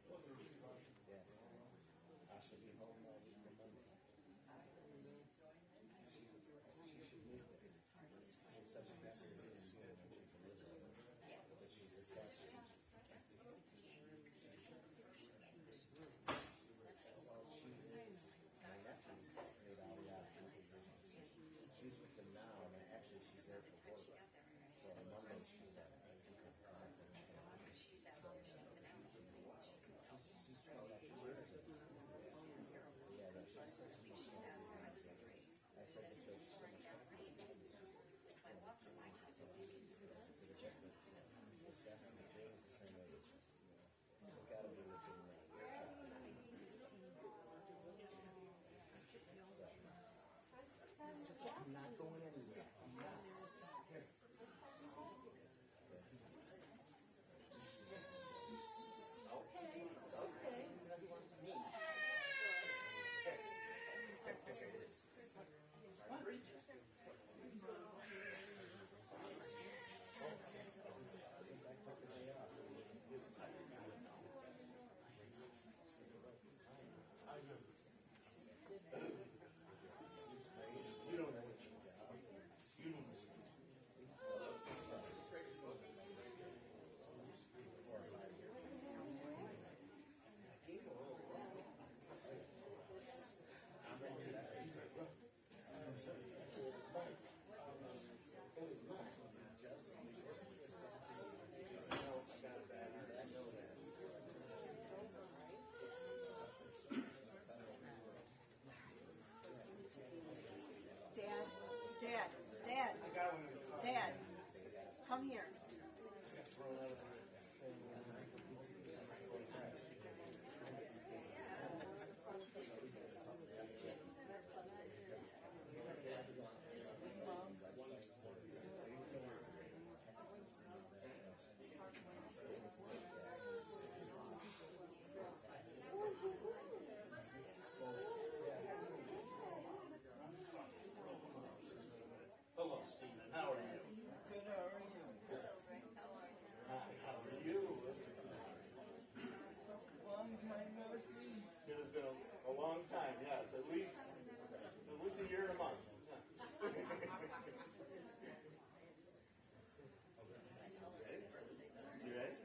Yes. I should be home all week on Monday. She should move there. She's such a happy lady. She's Elizabeth. But she's attached. Well, she is. My nephew made all the options. She's with them now, and actually she's there for work. So on Monday she's at she's at home. Yeah, no, she's at home. I said to her, she's like, if I walk her my house, to the breakfast, the staff and the James the same way. It's got to be within the It's okay. I'm not going anywhere. I'm not. Okay. Everybody wants me. Since I took the day off, I know. You don't know what you got. You don't know what Dad, come here. Hello, Stephen. How are you? Good, how are you? Hello, Rick. How are you? Long time no see. It has been a long time, yes. At least a year and a month. You ready?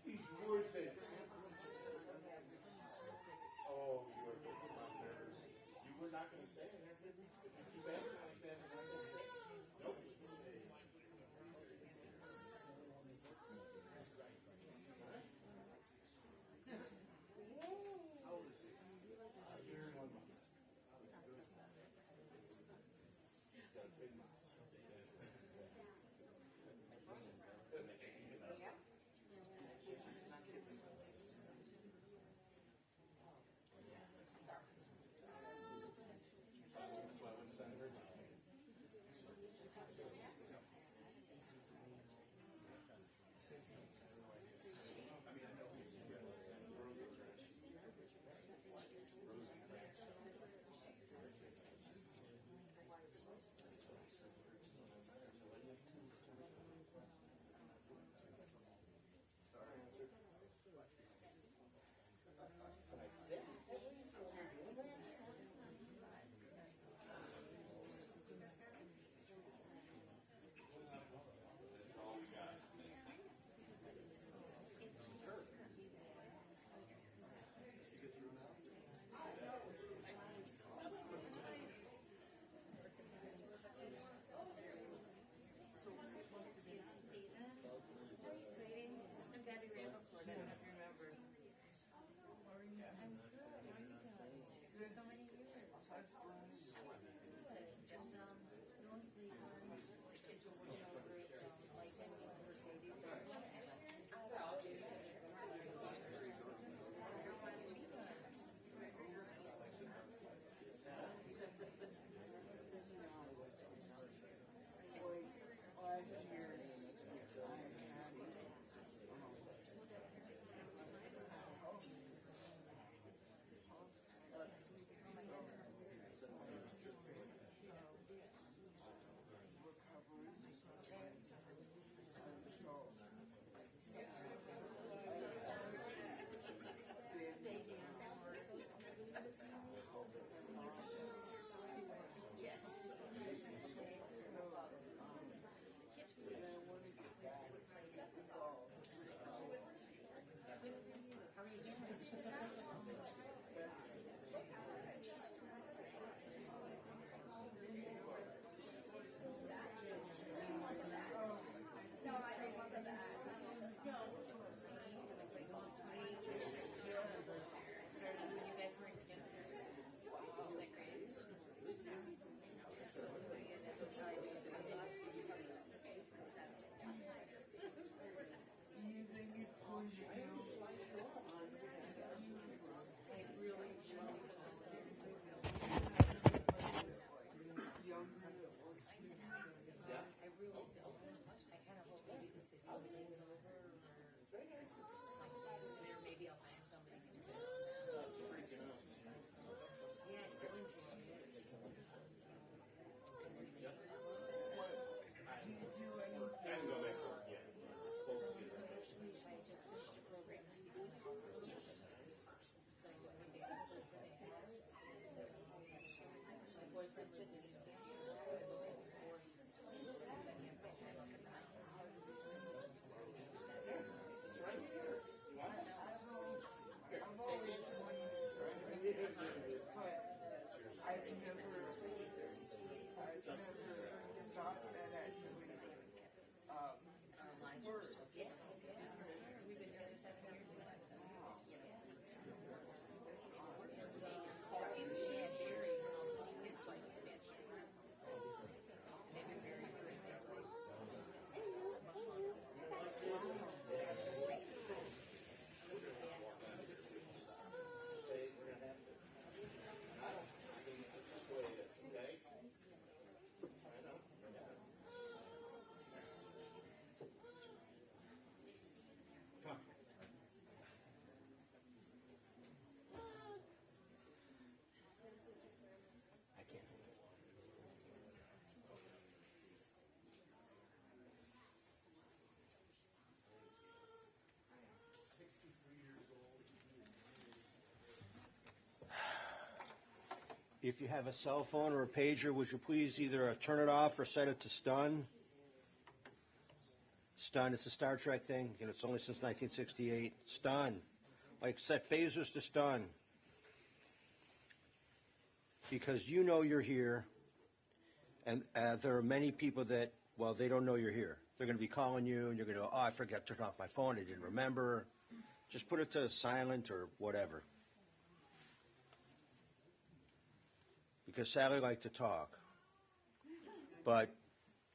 He's worth it. Oh, you are making my nerves. You were not going to say it. You better like that. Nope. How old is he? A year and 1 month. He's got a big mouth. Yeah. That's why I wouldn't send her. Sorry, answer. Can I sit? Please, while you're doing that? All we got. If you have a cell phone or a pager, would you please either turn it off or set it to stun? Stun, it's a Star Trek thing, and it's only since 1968. Stun. Like, set phasers to stun. Because you know you're here, and there are many people that, well, they don't know you're here. They're going to be calling you, and you're going to go, oh, I forgot to turn off my phone, I didn't remember. Just put it to silent or whatever. Because Sally liked to talk. But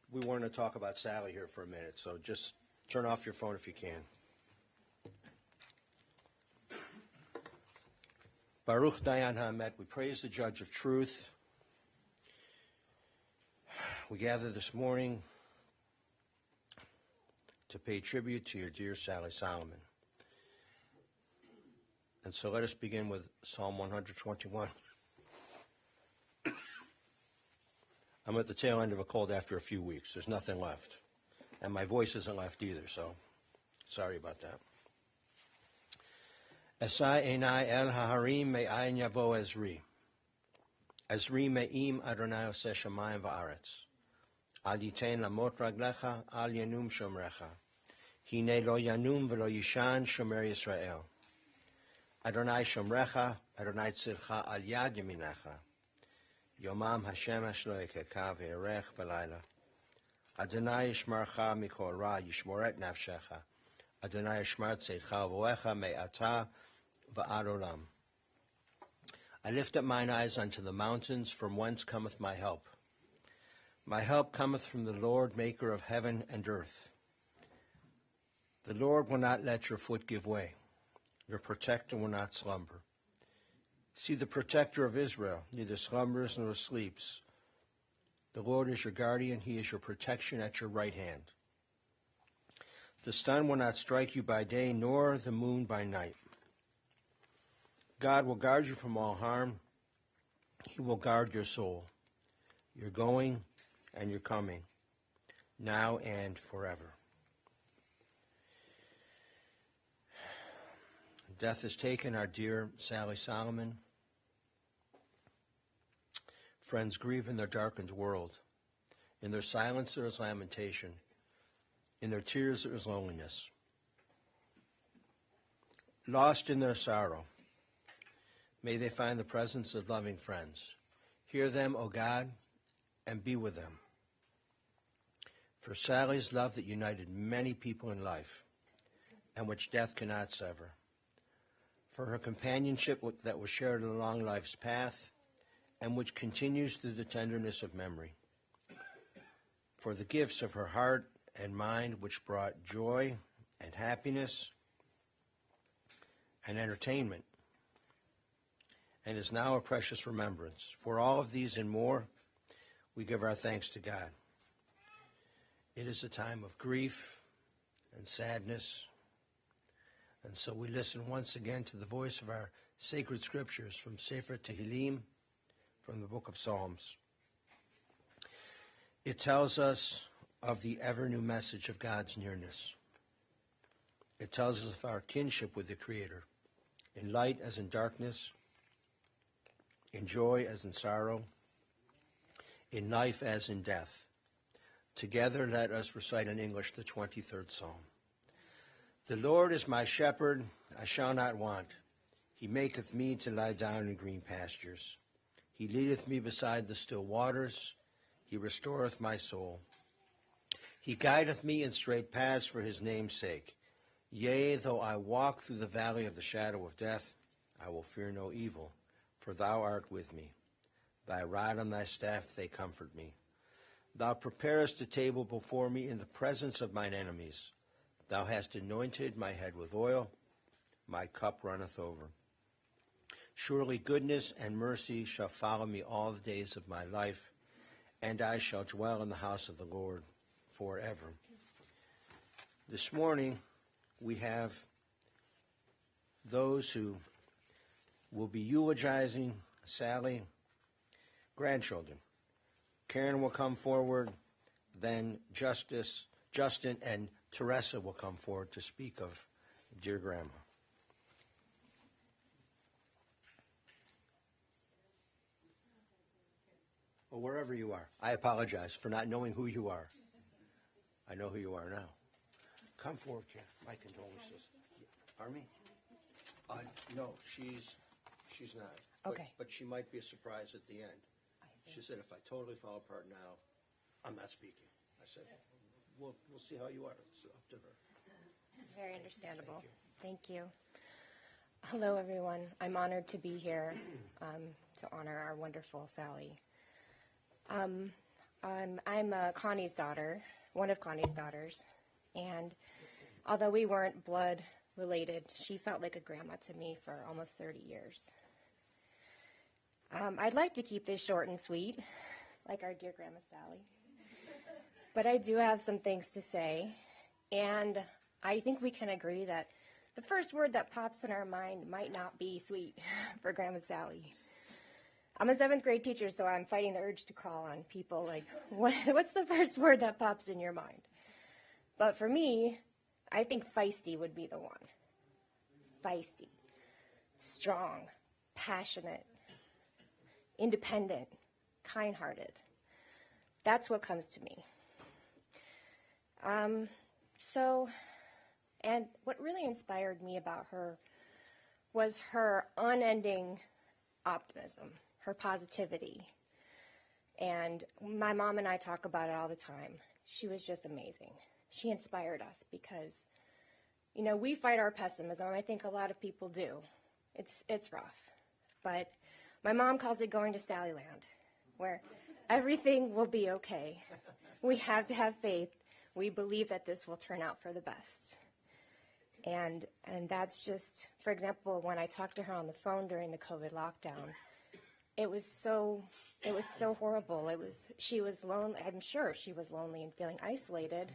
we want to talk about Sally here for a minute, so just turn off your phone if you can. Baruch Dayan HaEmet, we praise the Judge of Truth. We gather this morning to pay tribute to your dear Sally Solomon. And so let us begin with Psalm 121. I'm at the tail end of a cold after a few weeks. There's nothing left. And my voice isn't left either, so sorry about that. Esai enai el haharim me'ayin yavo Ezri. Ezri me'im Adonai oseh shamayim va'aretz. Al yitein lamot raglecha, al yanum shomrecha. Hine lo yanum velo yishan shomer Yisrael. Adonai shomrecha, Adonai tzilcha al yad yaminecha. Yomam Hashem Ashlo Yekeka ve'erech b'layla. Adonai yishmarcha mikol ra, yishmoret nafshecha. Adonai yishmar tzedcha v'oecha me'ata v'ad olam. I lift up mine eyes unto the mountains, from whence cometh my help. My help cometh from the Lord, maker of heaven and earth. The Lord will not let your foot give way. Your protector will not slumber. See, the protector of Israel neither slumbers nor sleeps. The Lord is your guardian. He is your protection at your right hand. The sun will not strike you by day, nor the moon by night. God will guard you from all harm. He will guard your soul, your going and your coming, now and forever. Death has taken our dear Sally Solomon. Friends grieve in their darkened world. In their silence there is lamentation. In their tears there is loneliness. Lost in their sorrow, may they find the presence of loving friends. Hear them, O God, and be with them. For Sally's love that united many people in life, and which death cannot sever. For her companionship that was shared along life's path, and which continues through the tenderness of memory. For the gifts of her heart and mind, which brought joy and happiness and entertainment, and is now a precious remembrance. For all of these and more, we give our thanks to God. It is a time of grief and sadness, and so we listen once again to the voice of our sacred scriptures from Sefer Tehillim, from the book of Psalms. It tells us of the ever-new message of God's nearness. It tells us of our kinship with the Creator, in light as in darkness, in joy as in sorrow, in life as in death. Together let us recite in English the 23rd Psalm. The Lord is my shepherd, I shall not want. He maketh me to lie down in green pastures. He leadeth me beside the still waters. He restoreth my soul. He guideth me in straight paths for his name's sake. Yea, though I walk through the valley of the shadow of death, I will fear no evil, for thou art with me. Thy rod and thy staff, they comfort me. Thou preparest a table before me in the presence of mine enemies. Thou hast anointed my head with oil. My cup runneth over. Surely goodness and mercy shall follow me all the days of my life, and I shall dwell in the house of the Lord forever. This morning, we have those who will be eulogizing Sally, grandchildren. Karen will come forward, then Justin, and Teresa will come forward to speak of dear Grandma. Or wherever you are. I apologize for not knowing who you are. I know who you are now. Come forward, Karen. My condolences. Pardon me? No, she's not. Okay. But she might be a surprise at the end. She said, if I totally fall apart now, I'm not speaking. I said, we'll see how you are. It's up to her. Very understandable. Thank you. Hello, everyone. I'm honored to be here to honor our wonderful Sally. I'm Connie's daughter, one of Connie's daughters, and although we weren't blood related, she felt like a grandma to me for almost 30 years. I'd like to keep this short and sweet, like our dear Grandma Sally, but I do have some things to say, and I think we can agree that the first word that pops in our mind might not be sweet for Grandma Sally. I'm a 7th grade teacher, so I'm fighting the urge to call on people like, what's the first word that pops in your mind? But for me, I think feisty would be the one. Feisty, strong, passionate, independent, kind-hearted. That's what comes to me. And what really inspired me about her was her unending optimism, her positivity. And my mom and I talk about it all the time. She was just amazing. She inspired us because, you know, we fight our pessimism. I think a lot of people do. It's rough. But my mom calls it going to Sallyland, where everything will be okay. We have to have faith. We believe that this will turn out for the best. And that's just, for example, when I talked to her on the phone during the COVID lockdown, it was so horrible. She was lonely. I'm sure she was lonely and feeling isolated.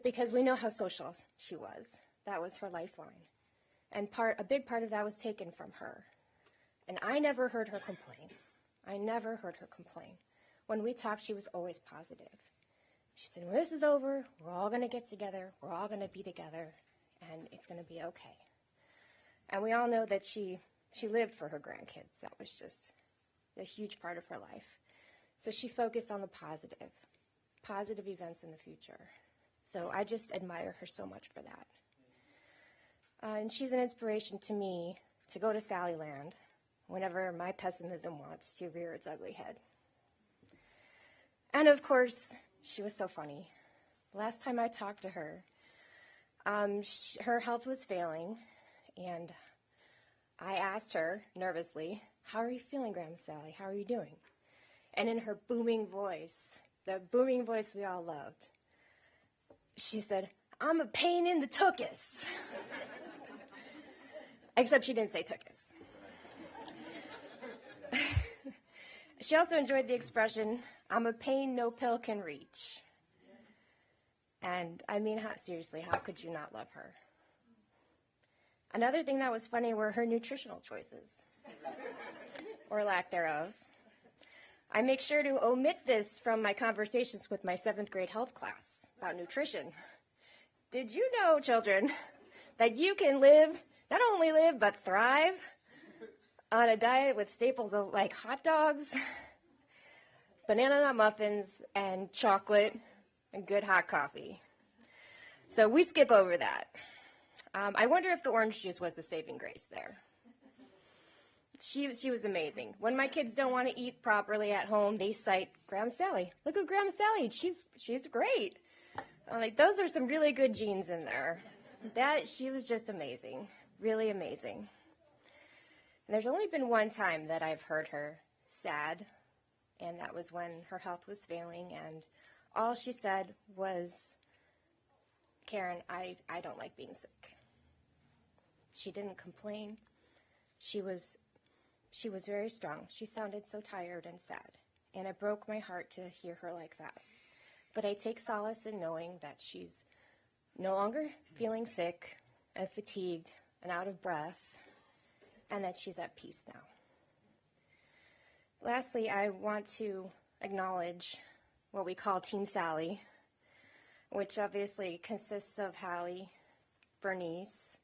Because we know how social she was. That was her lifeline. And a big part of that was taken from her. And I never heard her complain. When we talked, she was always positive. She said, when this is over, we're all going to get together, we're all going to be together, and it's going to be okay. And we all know that she lived for her grandkids. That was just a huge part of her life. So she focused on the positive events in the future. So I just admire her so much for that. And she's an inspiration to me to go to Sallyland whenever my pessimism wants to rear its ugly head. And of course, she was so funny. Last time I talked to her, her health was failing, and I asked her nervously, how are you feeling, Grandma Sally? How are you doing? And in her booming voice, the booming voice we all loved, she said, I'm a pain in the tuchus. Except she didn't say tuchus. She also enjoyed the expression, I'm a pain no pill can reach. And I mean, seriously, how could you not love her? Another thing that was funny were her nutritional choices, or lack thereof. I make sure to omit this from my conversations with my 7th grade health class about nutrition. Did you know, children, that you can not only live, but thrive on a diet with staples like hot dogs, banana nut muffins, and chocolate, and good hot coffee? So we skip over that. I wonder if the orange juice was the saving grace there. She was amazing. When my kids don't want to eat properly at home, they cite Grandma Sally. Look at Grandma Sally. She's great. I'm like, those are some really good genes in there. She was just amazing, really amazing. And there's only been one time that I've heard her sad, and that was when her health was failing, and all she said was, Karen, I don't like being sick. She didn't complain. She was very strong. She sounded so tired and sad, and it broke my heart to hear her like that. But I take solace in knowing that she's no longer feeling sick and fatigued and out of breath, and that she's at peace now. Lastly, I want to acknowledge what we call Team Sally, which obviously consists of Hallie, Bernice,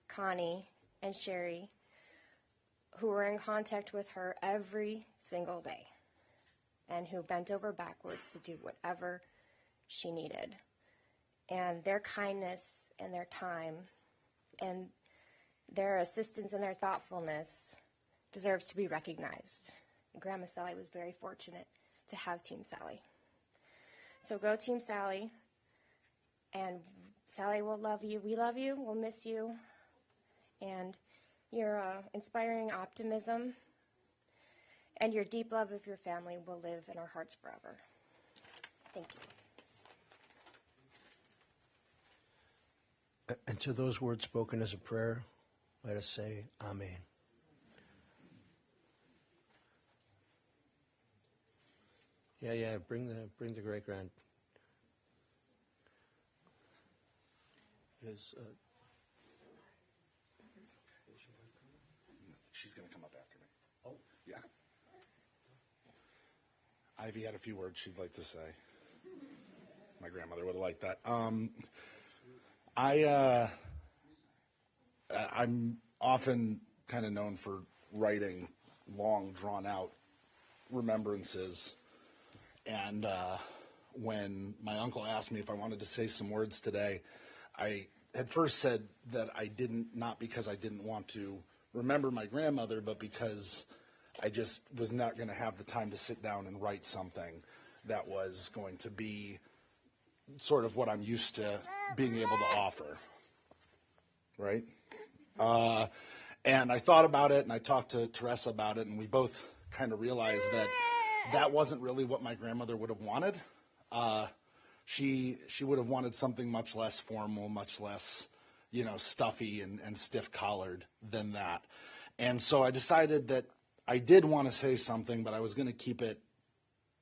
Connie, and Sherry, who were in contact with her every single day and who bent over backwards to do whatever she needed. And their kindness and their time and their assistance and their thoughtfulness deserves to be recognized. Grandma Sally was very fortunate to have Team Sally. So go Team Sally, and Sally will love you. We love you. We'll miss you. And your inspiring optimism and your deep love of your family will live in our hearts forever. Thank you. And to those words spoken as a prayer, let us say Amen. Yeah, bring the great grand. She's going to come up after me. Oh, yeah. Ivy had a few words she'd like to say. My grandmother would have liked that. I'm often kind of known for writing long, drawn-out remembrances. And when my uncle asked me if I wanted to say some words today, I had first said that I didn't, not because I didn't want to remember my grandmother, but because I just was not going to have the time to sit down and write something that was going to be sort of what I'm used to being able to offer, right? And I thought about it, and I talked to Teresa about it, and we both kind of realized that that wasn't really what my grandmother would have wanted. She would have wanted something much less formal, much less, stuffy and stiff-collared than that. And so I decided that I did want to say something, but I was going to keep it,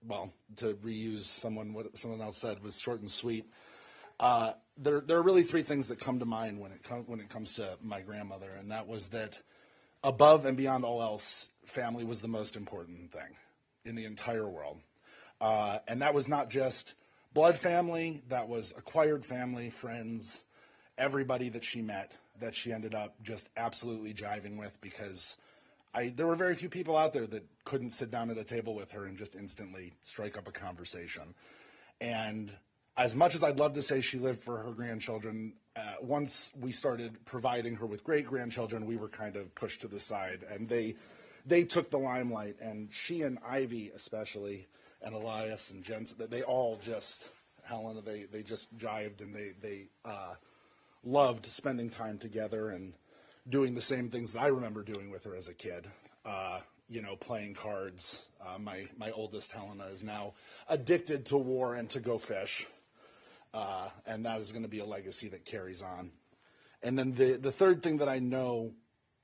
well, to reuse what someone else said, was short and sweet. There are really three things that come to mind when it comes to my grandmother, and that was that above and beyond all else, family was the most important thing in the entire world. And that was not just blood family, that was acquired family, friends, everybody that she met that she ended up just absolutely jiving with, because there were very few people out there that couldn't sit down at a table with her and just instantly strike up a conversation. And as much as I'd love to say she lived for her grandchildren, once we started providing her with great-grandchildren, we were kind of pushed to the side, and they took the limelight, and she and Ivy especially, and Elias and Jensen, they all just, Helena, they just jived, and they loved spending time together and doing the same things that I remember doing with her as a kid, playing cards. My oldest, Helena, is now addicted to war and to go fish, and that is going to be a legacy that carries on. And then the third thing that I know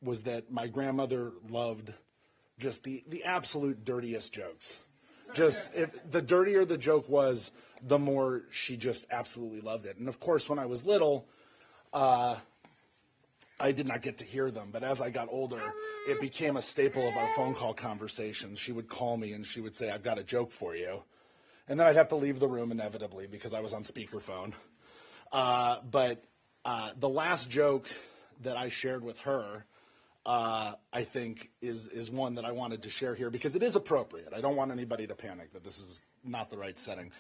was that my grandmother loved just the absolute dirtiest jokes. Just if the dirtier the joke was, the more she just absolutely loved it. And of course, when I was little, I did not get to hear them. But as I got older, it became a staple of our phone call conversations. She would call me and she would say, "I've got a joke for you." And then I'd have to leave the room inevitably because I was on speakerphone. But the last joke that I shared with her, I think is one that I wanted to share here because it is appropriate. I don't want anybody to panic that this is not the right setting.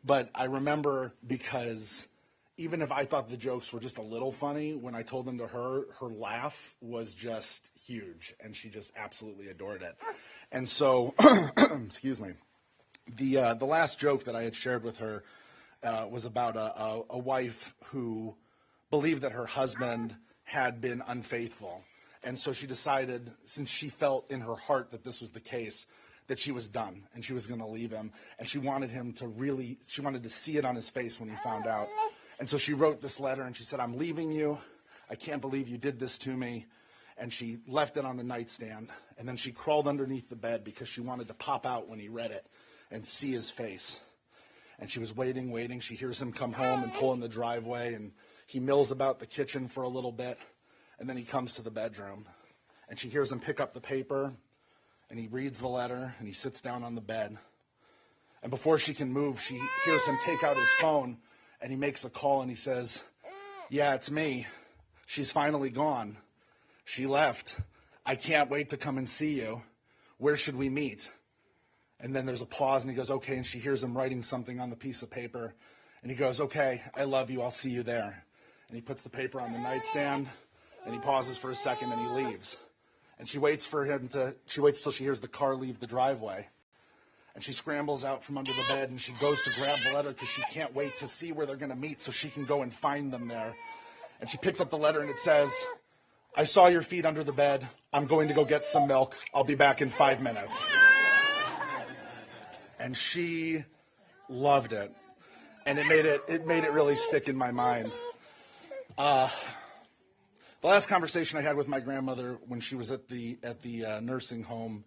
But I remember, because even if I thought the jokes were just a little funny, when I told them to her, her laugh was just huge, and she just absolutely adored it. And so, excuse me, the last joke that I had shared with her was about a wife who believed that her husband had been unfaithful. And so she decided, since she felt in her heart that this was the case, that she was done and she was going to leave him. And she wanted him to she wanted to see it on his face when he found out. And so she wrote this letter and she said, "I'm leaving you. I can't believe you did this to me." And she left it on the nightstand. And then she crawled underneath the bed because she wanted to pop out when he read it and see his face. And she was waiting. She hears him come home and pull in the driveway, and he mills about the kitchen for a little bit. And then he comes to the bedroom, and she hears him pick up the paper, and he reads the letter, and he sits down on the bed. And before she can move, she hears him take out his phone, and he makes a call, and he says, "Yeah, it's me. She's finally gone. She left. I can't wait to come and see you. Where should we meet?" And then there's a pause, and he goes, "Okay." And she hears him writing something on the piece of paper. And he goes, "Okay, I love you. I'll see you there." And he puts the paper on the nightstand, and he pauses for a second, and he leaves. And she waits till she hears the car leave the driveway. And she scrambles out from under the bed, and she goes to grab the letter because she can't wait to see where they're going to meet so she can go and find them there. And she picks up the letter, and it says, "I saw your feet under the bed. I'm going to go get some milk. I'll be back in 5 minutes." And she loved it. And it made it really stick in my mind. The last conversation I had with my grandmother when she was at the nursing home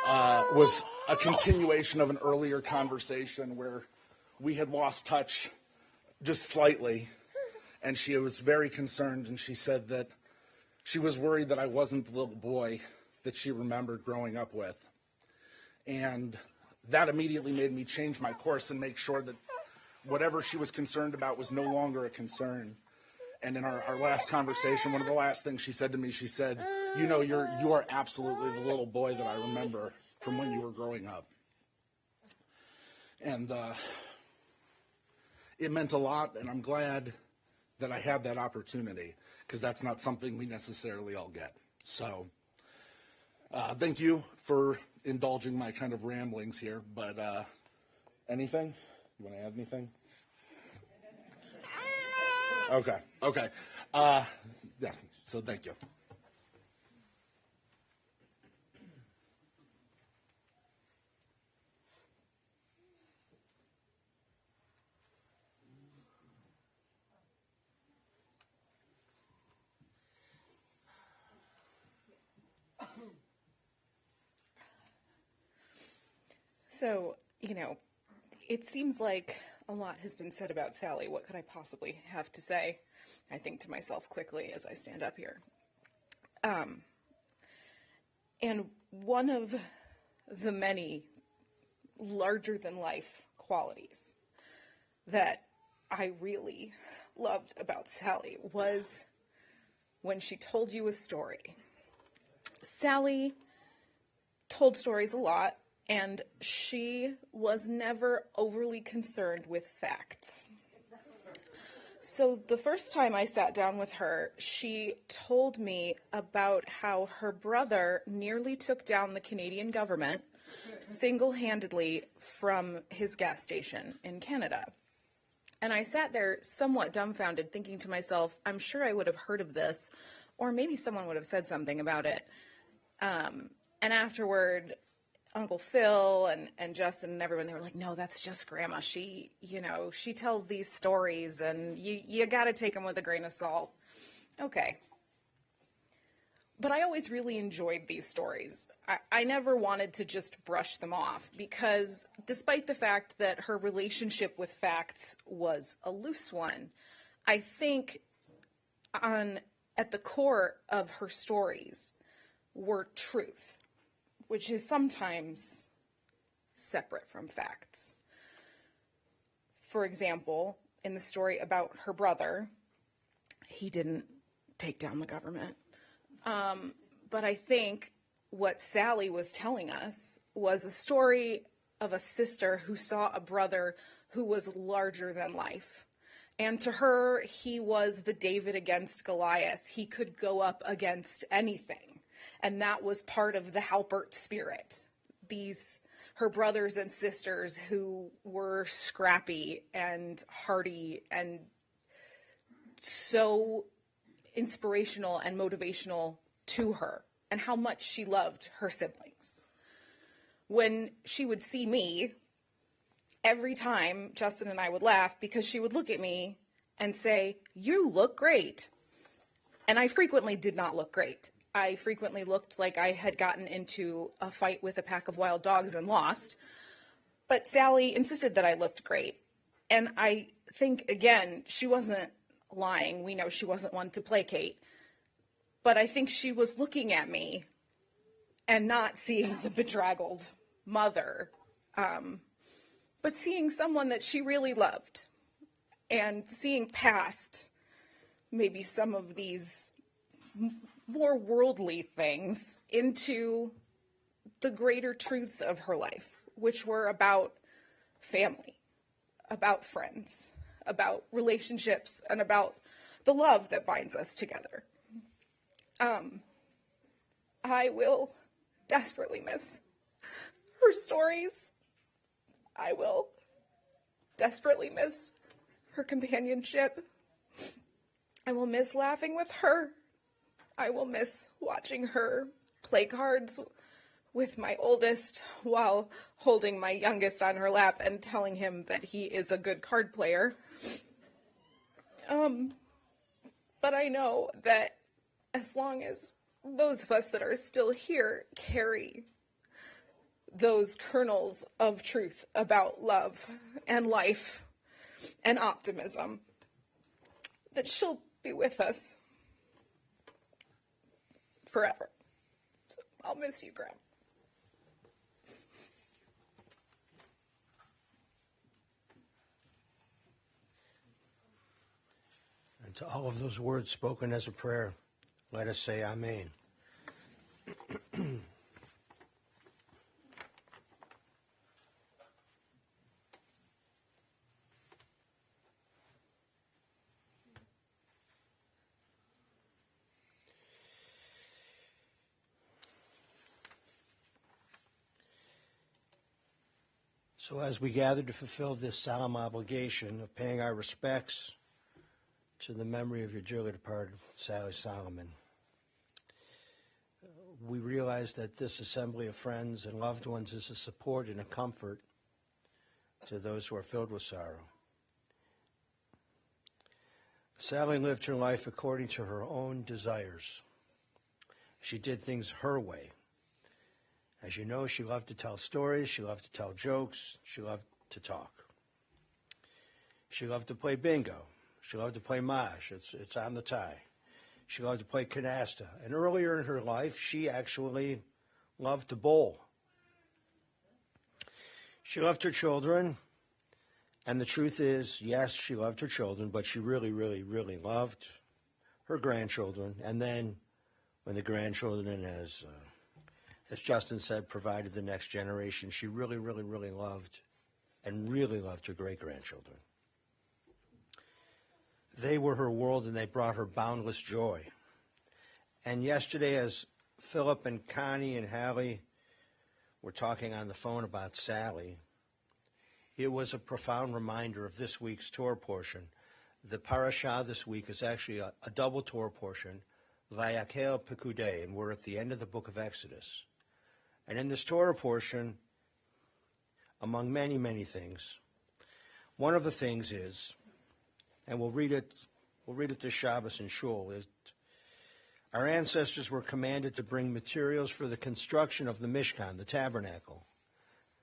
was a continuation of an earlier conversation where we had lost touch just slightly, and she was very concerned, and she said that she was worried that I wasn't the little boy that she remembered growing up with. And that immediately made me change my course and make sure that whatever she was concerned about was no longer a concern. And in our last conversation, one of the last things she said to me, she said, you are absolutely the little boy that I remember from when you were growing up." And it meant a lot, and I'm glad that I had that opportunity, because that's not something we necessarily all get. So thank you for indulging my kind of ramblings here, but anything? You want to add anything? Okay. Yeah, so thank you. So, it seems like a lot has been said about Sally. What could I possibly have to say? I think to myself quickly as I stand up here. And one of the many larger-than-life qualities that I really loved about Sally was when she told you a story. Sally told stories a lot, and she was never overly concerned with facts. So the first time I sat down with her, she told me about how her brother nearly took down the Canadian government single-handedly from his gas station in Canada. And I sat there somewhat dumbfounded, thinking to myself, I'm sure I would have heard of this, or maybe someone would have said something about it. And afterward, Uncle Phil and Justin and everyone, they were like, no, that's just Grandma. She tells these stories, and you got to take them with a grain of salt. Okay. But I always really enjoyed these stories. I never wanted to just brush them off, because despite the fact that her relationship with facts was a loose one, I think at the core of her stories were truth, which is sometimes separate from facts. For example, in the story about her brother, he didn't take down the government. But I think what Sally was telling us was a story of a sister who saw a brother who was larger than life. And to her, he was the David against Goliath. He could go up against anything. And that was part of the Halpert spirit. Her brothers and sisters who were scrappy and hardy and so inspirational and motivational to her, and how much she loved her siblings. When she would see me, every time Justin and I would laugh, because she would look at me and say, "You look great." And I frequently did not look great. I frequently looked like I had gotten into a fight with a pack of wild dogs and lost. But Sally insisted that I looked great. And I think, again, she wasn't lying. We know she wasn't one to placate. But I think she was looking at me and not seeing the bedraggled mother, but seeing someone that she really loved, and seeing past maybe some of these more worldly things into the greater truths of her life, which were about family, about friends, about relationships, and about the love that binds us together. I will desperately miss her stories. I will desperately miss her companionship. I will miss laughing with her. I will miss watching her play cards with my oldest while holding my youngest on her lap and telling him that he is a good card player. But I know that as long as those of us that are still here carry those kernels of truth about love and life and optimism, that she'll be with us forever. So I'll miss you, Graham. And to all of those words spoken as a prayer, let us say Amen. So as we gather to fulfill this solemn obligation of paying our respects to the memory of your dearly departed Sally Solomon, we realize that this assembly of friends and loved ones is a support and a comfort to those who are filled with sorrow. Sally lived her life according to her own desires. She did things her way. As you know, she loved to tell stories, she loved to tell jokes, she loved to talk. She loved to play bingo. She loved to play Maj. It's on the tie. She loved to play canasta. And earlier in her life, she actually loved to bowl. She loved her children. And the truth is, yes, she loved her children, but she really, really, really loved her grandchildren. And then when the grandchildren, as Justin said, provided the next generation, she really, really, really loved her great-grandchildren. They were her world, and they brought her boundless joy. And yesterday, as Philip and Connie and Hallie were talking on the phone about Sally, it was a profound reminder of this week's Torah portion. The parashah this week is actually a double Torah portion, Vayakel Pekudei, and we're at the end of the book of Exodus. And in this Torah portion, among many, many things, one of the things is, and we'll read it this Shabbos in Shul, is Our ancestors were commanded to bring materials for the construction of the Mishkan, the tabernacle.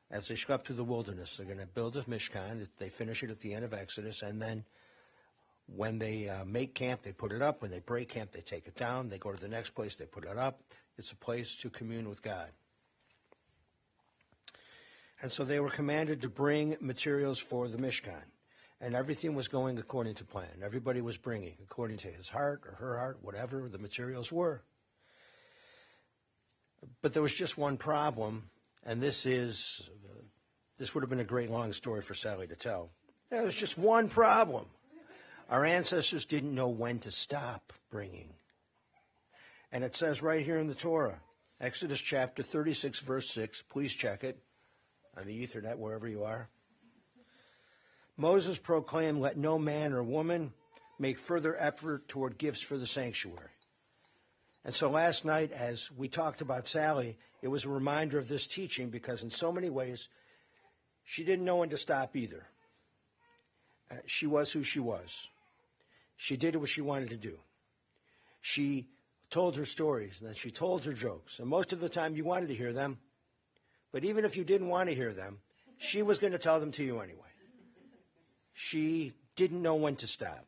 As they schlepped through the wilderness, they're going to build a Mishkan. They finish it at the end of Exodus, and then when they make camp, they put it up. When they break camp, they take it down. They go to the next place, they put it up. It's a place to commune with God. And so they were commanded to bring materials for the Mishkan. And everything was going according to plan. Everybody was bringing according to his heart or her heart, whatever the materials were. But there was just one problem, and this would have been a great long story for Sally to tell. There was just one problem. Our ancestors didn't know when to stop bringing. And it says right here in the Torah, Exodus chapter 36, verse 6, please check it on the Ethernet, wherever you are. Moses proclaimed, let no man or woman make further effort toward gifts for the sanctuary. And so last night, as we talked about Sally, it was a reminder of this teaching because in so many ways, she didn't know when to stop either. She was who she was. She did what she wanted to do. She told her stories, and then she told her jokes. And most of the time, you wanted to hear them. But even if you didn't want to hear them, she was going to tell them to you anyway. She didn't know when to stop.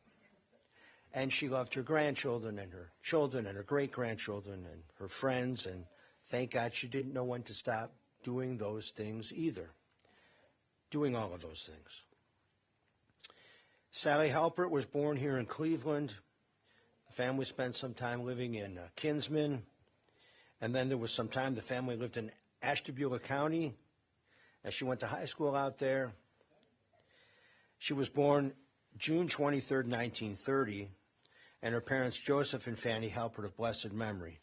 And she loved her grandchildren and her children and her great-grandchildren and her friends. And thank God she didn't know when to stop doing those things either. Doing all of those things. Sally Halpert was born here in Cleveland. The family spent some time living in Kinsman. And then there was some time the family lived in Ashtabula County. And she went to high school out there. She was born June 23rd, 1930, and her parents, Joseph and Fanny Halpert, of blessed memory.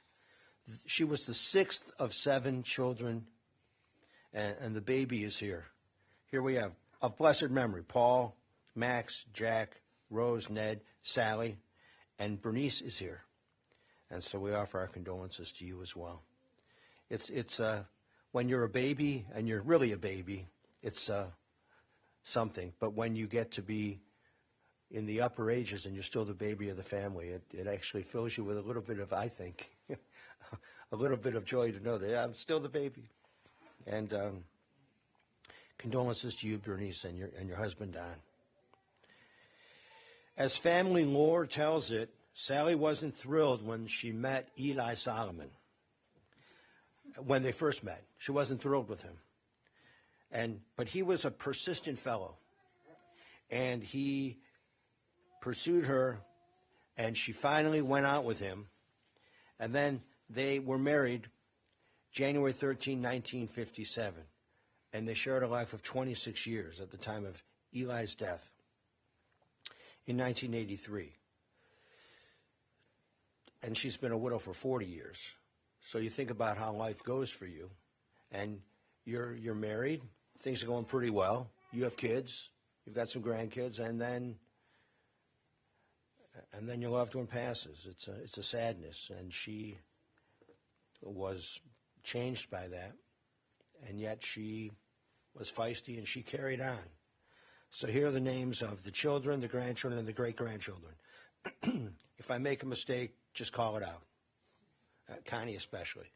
She was the sixth of 7 children, and the baby is here. Here we have, of blessed memory, Paul, Max, Jack, Rose, Ned, Sally, and Bernice is here. And so we offer our condolences to you as well. It's when you're a baby, and you're really a baby, it's something. But when you get to be in the upper ages and you're still the baby of the family, it actually fills you with a little bit of, I think, a little bit of joy to know that I'm still the baby. And condolences to you, Bernice, and your husband, Don. As family lore tells it, Sally wasn't thrilled when she met Eli Solomon. When they first met, she wasn't thrilled with him. But he was a persistent fellow, and he pursued her, and she finally went out with him, and then they were married January 13, 1957, and they shared a life of 26 years at the time of Eli's death in 1983. And she's been a widow for 40 years. So you think about how life goes for you, and you're married. Things are going pretty well. You have kids. You've got some grandkids, and then your loved one passes. It's a sadness, and she was changed by that, and yet she was feisty, and she carried on. So here are the names of the children, the grandchildren, and the great-grandchildren. If I make a mistake, just call it out. Connie especially.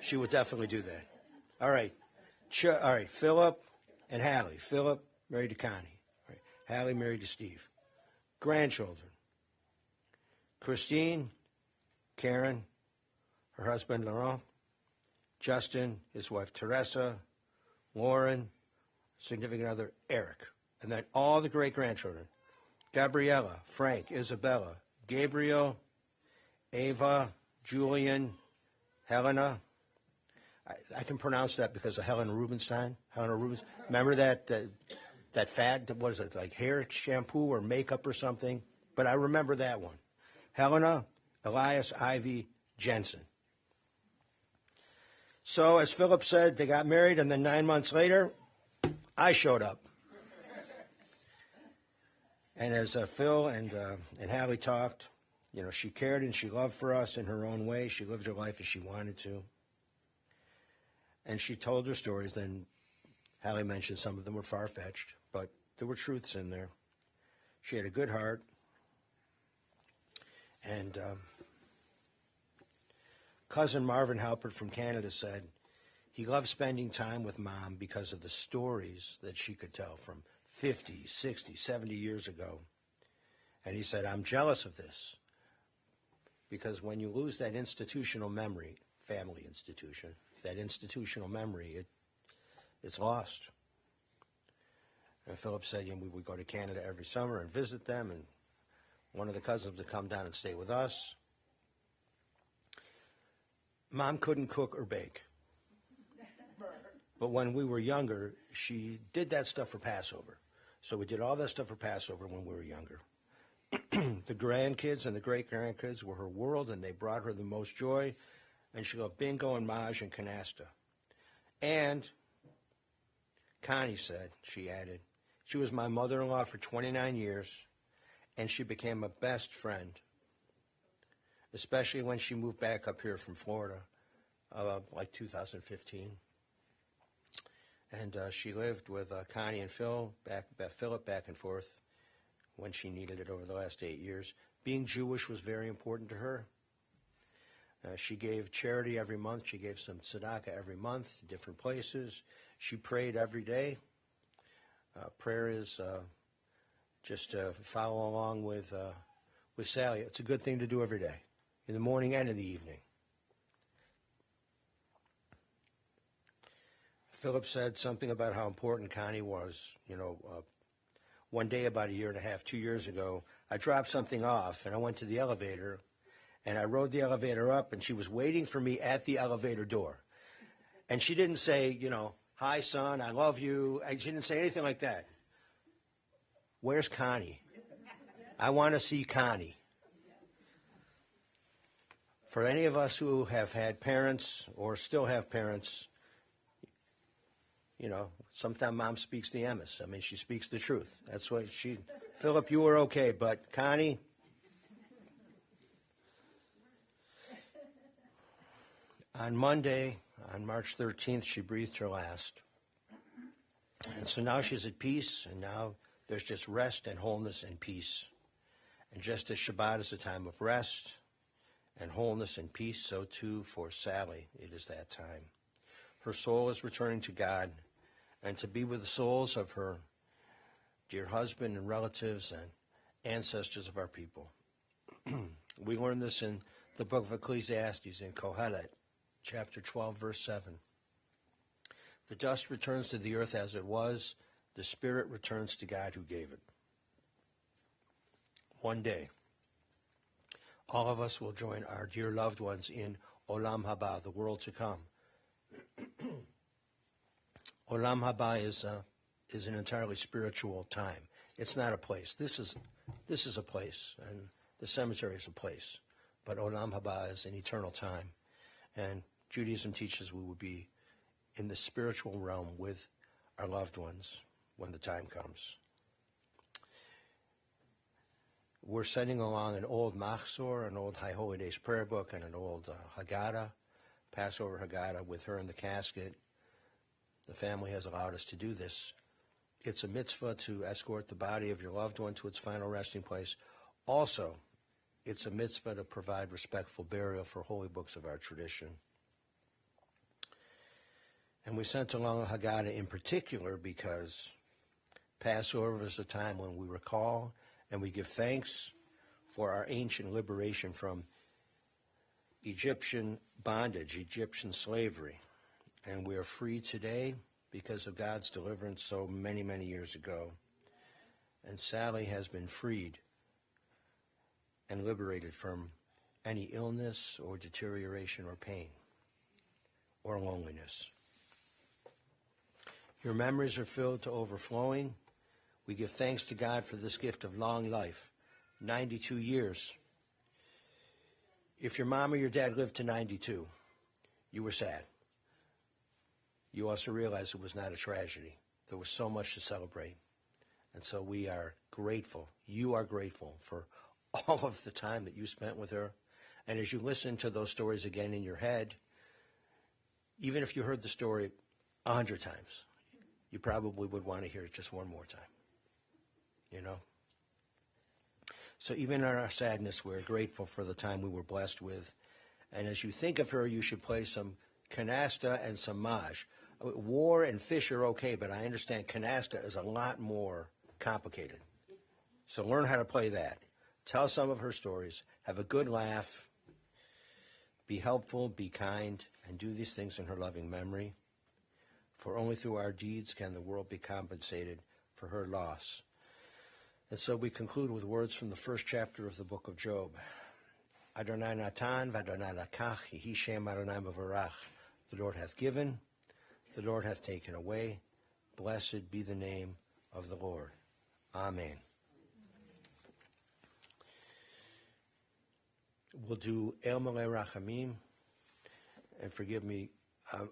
She would definitely do that. All right. All right, Philip and Hallie. Philip married to Connie. All right. Hallie married to Steve. Grandchildren. Christine, Karen, her husband Laurent, Justin, his wife Teresa, Lauren, significant other Eric, and then all the great-grandchildren. Gabriella, Frank, Isabella, Gabriel, Ava, Julian, Helena. I can pronounce that because of Helena Rubinstein. Remember that fad? What is it, like hair shampoo or makeup or something? But I remember that one. Helena, Elias, Ivy, Jensen. So as Philip said, they got married, and then 9 months later, I showed up. And as Phil and Hallie talked, you know, she cared and she loved for us in her own way. She lived her life as she wanted to. And she told her stories. Then Hallie mentioned some of them were far-fetched, but there were truths in there. She had a good heart. And Cousin Marvin Halpert from Canada said he loved spending time with Mom because of the stories that she could tell from 50, 60, 70 years ago. And he said, I'm jealous of this because when you lose that institutional memory, family institution, that institutional memory, it's lost. And Philip said, we would go to Canada every summer and visit them, and one of the cousins would come down and stay with us. Mom couldn't cook or bake. But when we were younger, she did that stuff for Passover. So we did all that stuff for Passover when we were younger. The grandkids and the great-grandkids were her world, and they brought her the most joy. And she loved bingo and maj and canasta. And Connie said, she added, she was my mother-in-law for 29 years, and she became a best friend, especially when she moved back up here from Florida, like 2015. And she lived with Connie and Philip back and forth when she needed it over the last 8 years. Being Jewish was very important to her. She gave charity every month. She gave some tzedakah every month to different places. She prayed every day. Prayer is just to follow along with Sally. It's a good thing to do every day, in the morning and in the evening. Philip said something about how important Connie was. One day about 1.5 years, 2 years ago, I dropped something off, and I went to the elevator, and I rode the elevator up, and she was waiting for me at the elevator door. And she didn't say, hi, son, I love you. She didn't say anything like that. Where's Connie? I want to see Connie. For any of us who have had parents or still have parents, sometimes Mom speaks the emes. She speaks the truth. That's what Philip, you were okay, but Connie, on Monday, on March 13th, she breathed her last. And so now she's at peace, and now there's just rest and wholeness and peace. And just as Shabbat is a time of rest and wholeness and peace, so too for Sally, it is that time. Her soul is returning to God, and to be with the souls of her dear husband and relatives and ancestors of our people. We learn this in the book of Ecclesiastes in Kohelet, chapter 12, verse 7. The dust returns to the earth as it was. The spirit returns to God who gave it. One day, all of us will join our dear loved ones in Olam Haba, the world to come. Olam Haba is an entirely spiritual time. It's not a place. This is a place, and the cemetery is a place. But Olam Haba is an eternal time. And Judaism teaches we will be in the spiritual realm with our loved ones when the time comes. We're sending along an old Machzor, an old High Holy Days prayer book, and an old Haggadah, Passover Haggadah, with her in the casket. The family has allowed us to do this. It's a mitzvah to escort the body of your loved one to its final resting place. Also, it's a mitzvah to provide respectful burial for holy books of our tradition. And we sent along a Haggadah in particular because Passover is a time when we recall and we give thanks for our ancient liberation from Egyptian bondage, Egyptian slavery. And we are free today because of God's deliverance so many, many years ago. And Sally has been freed and liberated from any illness or deterioration or pain or loneliness. Your memories are filled to overflowing. We give thanks to God for this gift of long life, 92 years. If your mom or your dad lived to 92, you were sad. You also realize it was not a tragedy. There was so much to celebrate. And so we are grateful. You are grateful for all of the time that you spent with her. And as you listen to those stories again in your head, even if you heard the story 100 times, you probably would want to hear it just one more time. So even in our sadness, we're grateful for the time we were blessed with And as you think of her, you should play some canasta and some maj. War and fish are okay, but I understand canasta is a lot more complicated. So learn how to play that. Tell some of her stories. Have a good laugh. Be helpful, be kind, and do these things in her loving memory. For only through our deeds can the world be compensated for her loss. And so we conclude with words from the first chapter of the book of Job. Adonai Natan v'Adonai Lakach, Yehi Shem Adonai Mevorach. The Lord hath given, the Lord hath taken away. Blessed be the name of the Lord. Amen. We'll do El Malei Rachamim. And forgive me,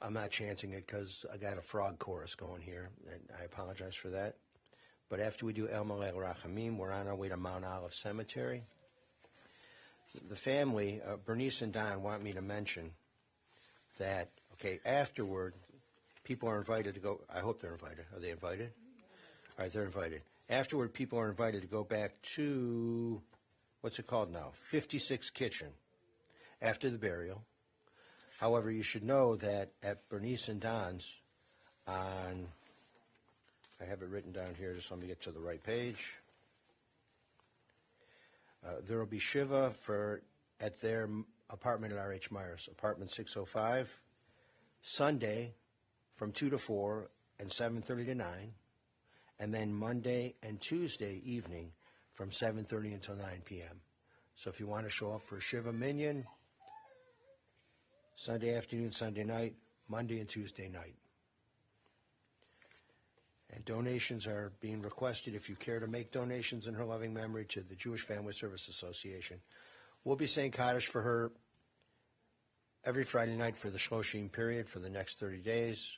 I'm not chanting it because I got a frog chorus going here, and I apologize for that. But after we do El Malei Rachamim, we're on our way to Mount Olive Cemetery. The family, Bernice and Don, want me to mention that, afterward, people are invited to go. I hope they're invited. Are they invited? All right, they're invited. Afterward, people are invited to go back to, what's it called now? 56 Kitchen, after the burial. However, you should know that at Bernice and Don's, I have it written down here, just let me get to the right page. There will be Shiva at their apartment at R.H. Myers, apartment 605, Sunday from 2 to 4 and 7:30 to 9, and then Monday and Tuesday evening from 7:30 until 9 p.m. So if you want to show up for Shiva Minyan, Sunday afternoon, Sunday night, Monday and Tuesday night. And donations are being requested if you care to make donations in her loving memory to the Jewish Family Service Association. We'll be saying Kaddish for her every Friday night for the Shloshim period for the next 30 days.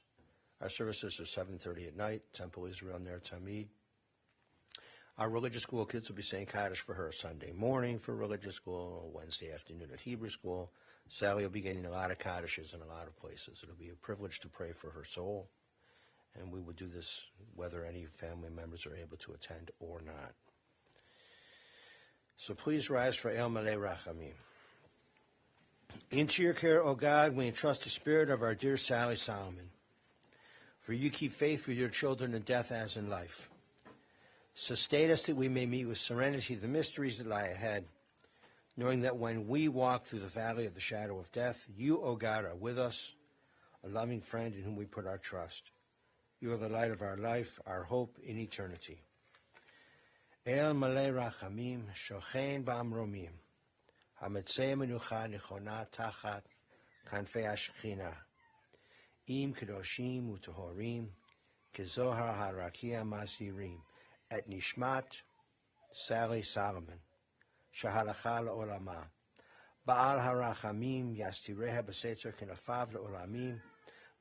Our services are 7:30 at night, Temple Israel Ner Tamid. Our religious school kids will be saying Kaddish for her Sunday morning for religious school, Wednesday afternoon at Hebrew school. Sally will be getting a lot of Kaddishes in a lot of places. It'll be a privilege to pray for her soul. And we will do this whether any family members are able to attend or not. So please rise for El Malei Rachamim. Into your care, O God, we entrust the spirit of our dear Sally Solomon. For you keep faith with your children in death as in life. Sustain us that we may meet with serenity the mysteries that lie ahead, knowing that when we walk through the valley of the shadow of death, you, O God, are with us, a loving friend in whom we put our trust. You are the light of our life, our hope in eternity. El Malei Rachamim, Shochein Ba'amromim, Hametzei Menucha Nichona Tachat, Kanfei HaShechina, Im Kedoshim U'Tohorim, Kezohar HaRakia Mazirim, Et Nishmat, Sally Solomon, Shahalacha L'Olama, Ba'al HaRachamim, Yastireha B'Setzer Kenafav L'Olamim,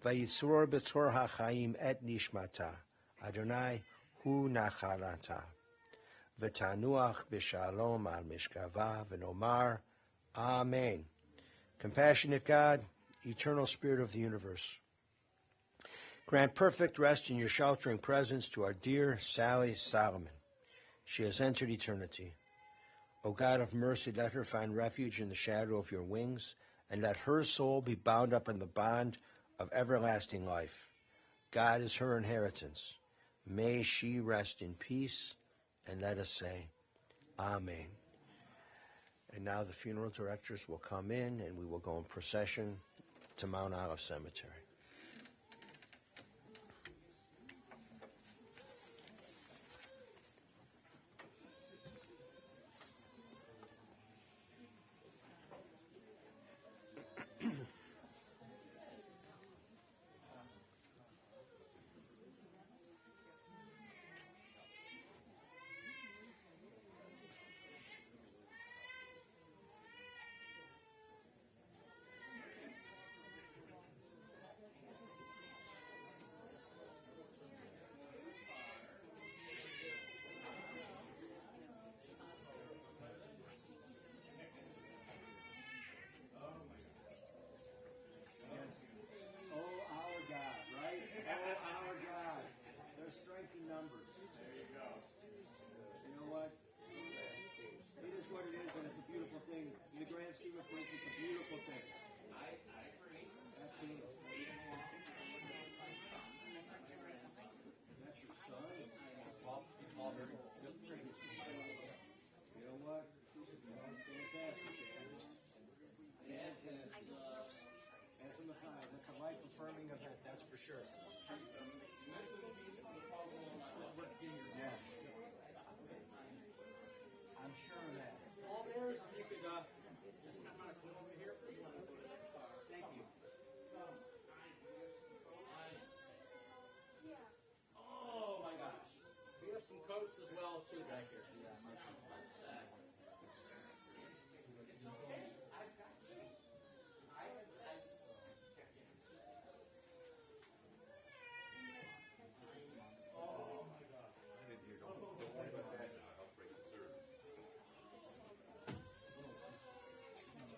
Vayitzror b'tzor ha'chaim et nishmata, Adonai hu nachalata, v'tanuach b'shalom al mishkava, v'nomar, Amen. Compassionate God, eternal Spirit of the universe, grant perfect rest in your sheltering presence to our dear Sally Solomon. She has entered eternity. O God of mercy, let her find refuge in the shadow of your wings, and let her soul be bound up in the bond of everlasting life. God is her inheritance. May she rest in peace, and let us say, Amen. And now the funeral directors will come in, and we will go in procession to Mount Olive Cemetery. Numbers. There you go. You know what? It is what it is, and it's a beautiful thing. In the grand scheme of things, it's a beautiful thing. It's a life-affirming event, that's for sure. Yeah. I'm sure of that. All bears, if you could just come on a come over here. Thank you. Oh my gosh. We have some coats as well too back here.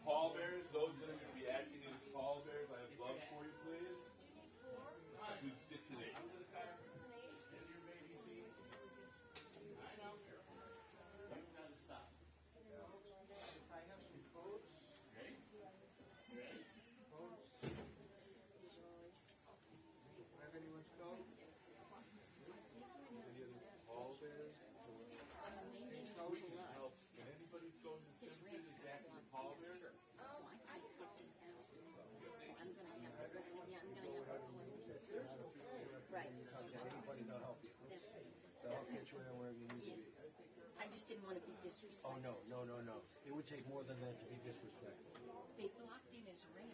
Pallbearers, those that are going to be acting as pallbearers, I have gloves for you, please. Do 6 and 8. Anyone's coat? Any other pallbearers? Can anybody go to the cemetery that's acting as pallbearer? So I can't put them out. So I'm gonna have to, yeah, I'm gonna have to go in. Right. So Anybody, they'll help you. that's it. They'll help get you in wherever you need to be. I just didn't want to be disrespectful. Oh, no. It would take more than that to be disrespectful. They flocked in as ram.